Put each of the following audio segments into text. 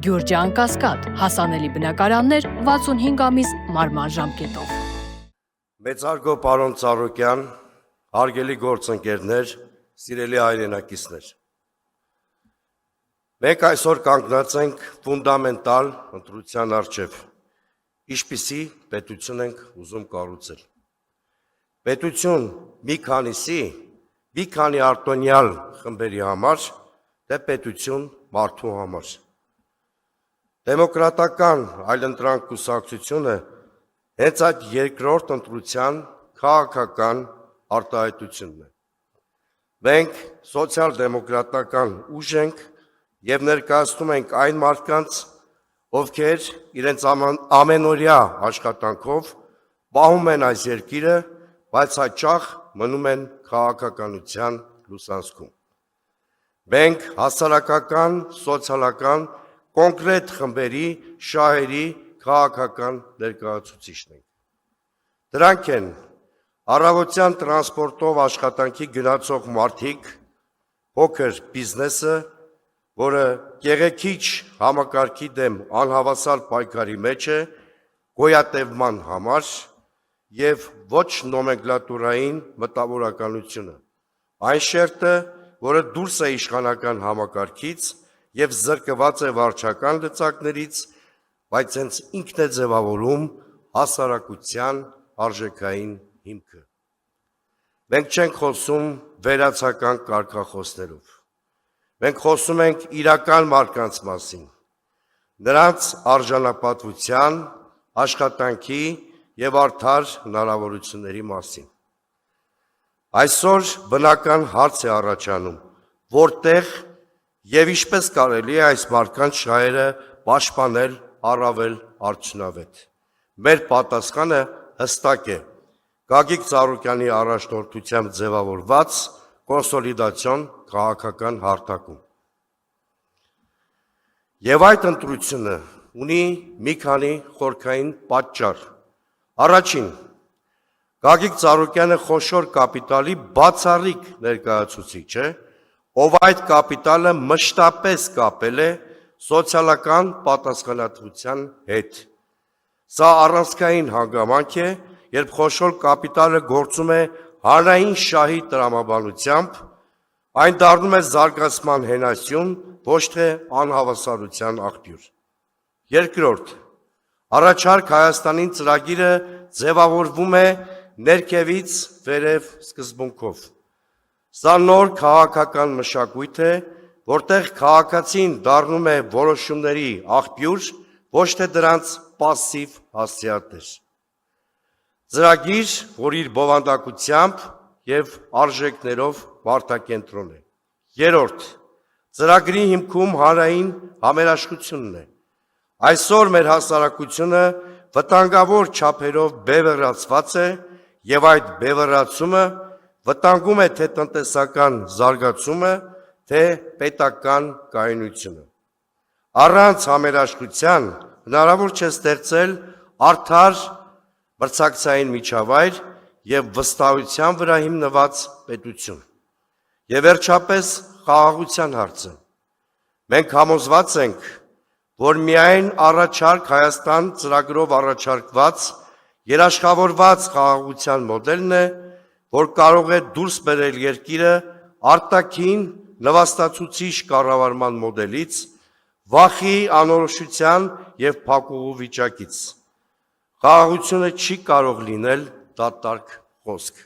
Գյուրջան Կասկադ, հասանելի բնակարաններ 65 ամիս մարման ժամկետով։ Մեծարգո պարոն Ծառուկյան, հարգելի գործընկերներ, սիրելի հայրենակիցներ։ Մենք այսօր կանգնած ենք ֆունդամենտալ ընտրության առջև, ինչպիսի պետություն ենք ուզում կառուցել։ Պետություն մի քանի արտոնյալ խմբերի համար, թե պետություն մարդու համար։ Դեմոկրատական այլընտրանք կուսակցությունը հենց այդ երկրորդ ընտրության քաղաքական արտահայտությունն է։ Մենք սոցիալ-դեմոկրատական ուժ ենք և ներկայացնում ենք այն մարդկանց, ովքեր իրենց ամենօրյա աշխատանքով պահում են այս երկիրը, բայց հաճախ մնում են քաղաքականության լուսանցքում։ Մենք հասարակական, սոցիալական, կոնկրետ խմբերի, շահերի քաղաքական ներկայացուցիչն ենք։ Դրանք են առավոտյան տրանսպորտով աշխատանքի գնացող մարդիկ, փոքր բիզնեսը, որը գեղեցիկ համակարգի դեմ անհավասար պայքարի մեջ է գոյատևման համար և ոչ նոմենկլատուրային մտավորականությունը, այն շերտը, որը դուրս է իշխանական համակարգից և զրկված է վարչական լծակներից, բայց հենց ինքն է ձևավորում հասարակության արժեքային հիմքը։ Մենք չենք խոսում վերացական կարգախոսներով, մենք խոսում ենք իրական մարդկանց մասին, նրանց արժանապատվության, աշխատանքի և արդար հնարավորությունների մասին։ Այսօր բնական հարց է առաջանում, որտեղ և ինչպես կարելի է այս մարդկանց շահերը պաշտպանել առավել արդյունավետ։ Մեր պատասխանը հստակ է՝ Գագիկ Ծառուկյանի առաջնորդությամբ ձևավորված կոնսոլիդացիոն քաղաքական հարթակում։ Եվ այդ ընտրությունը ունի մի քանի խորքային պատճառ։ Առաջին, Գագիկ Ծառուկյանը խոշոր կապիտալի բացառիկ ներկայացուցիչ է, ով այդ կապիտալը մշտապես կապել է սոցիալական պատասխանատվության հետ։ Սա առանցքային հանգամանք է, երբ խոշոր կապիտալը գործում է հանրային շահի տրամաբանությամբ, այն դառնում է զարգացման հենասյուն, ոչ թե անհավասարության աղբյուր։ Երկրորդ, առաջարկ Հայաստանին ծրագիրը ձևավորվում է ներքևից վերև սկզբունքով։ Սա նոր քաղաքական մշակույթ է, որտեղ քաղաքացին դառնում է որոշումների աղբյուր, ոչ թե դրանց պասիվ հասցեատեր։ Ծրագիր, որ իր բովանդակությամբ և արժեքներով մարդակենտրոն է։ Երրորդ, ծրագրի հիմքում հանրային համերաշխությունն է։ Այսօր մեր հասարակությունը վտանգավոր չափերով բևեռացված է և այդ բևեռացումը վտանգում է թե տնտեսական զարգացումը, թե պետական կայունությունը։ Առանց համերաշխության հնարավոր չէ ստեղծել արդար մրցակցային միջավայր և վստահության վրա հիմնված պետություն։ Եվ վերջապես խաղաղության հարցը։ Մենք համոզված ենք, որ միայն առաջարկ Հայաստան ծրագրով առաջարկված երաշխավորված խաղաղության մոդելն է, որ կարող է դուրս բերել երկիրը արտաքին նվաստացուցիչ կառավարման մոդելից, վախի, անորոշության և փակուղու վիճակից։ Խաղաղությունը չի կարող լինել դատարկ խոսք։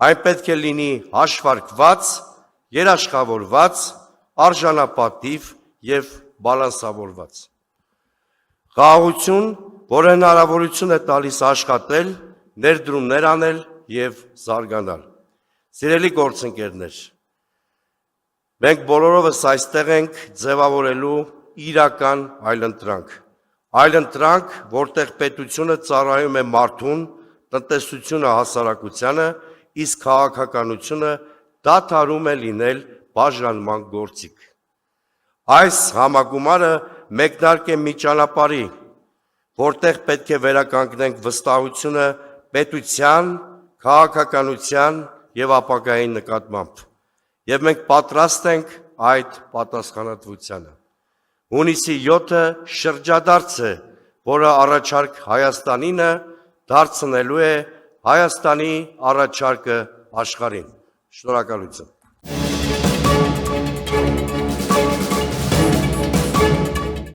Այն պետք է լինի հաշվարկված, երաշխավորված, արժանապատիվ և բալանսավորված։ Խաղաղություն, որը հնարավորություն է տալիս աշխատել, ներդրումներ անել և զարգանալ։ Սիրելի գործընկերներ, մենք բոլորովս այստեղ ենք ձևավորելու իրական այլընտրանք, որտեղ պետությունը ծառայում է մարդուն, տնտեսությունը հասարակությանը, իսկ քաղաքականությունը դադարում է լինել բաժանման գործիք։ Այս համագումարը մեկնարկ է մի ճանապարհի, որտեղ պետք է վերականգնենք վստահությունը պետության, քաղաքականության և ապագայի նկատմամբ, և մենք պատրաստ ենք այդ պատասխանատվությանը։ Հունիսի 7-ը շրջադարձ է, որը առաջարկ Հայաստանինը դարձնելու է Հայաստանի առաջարկը աշխարհին։ Շնորհակալություն։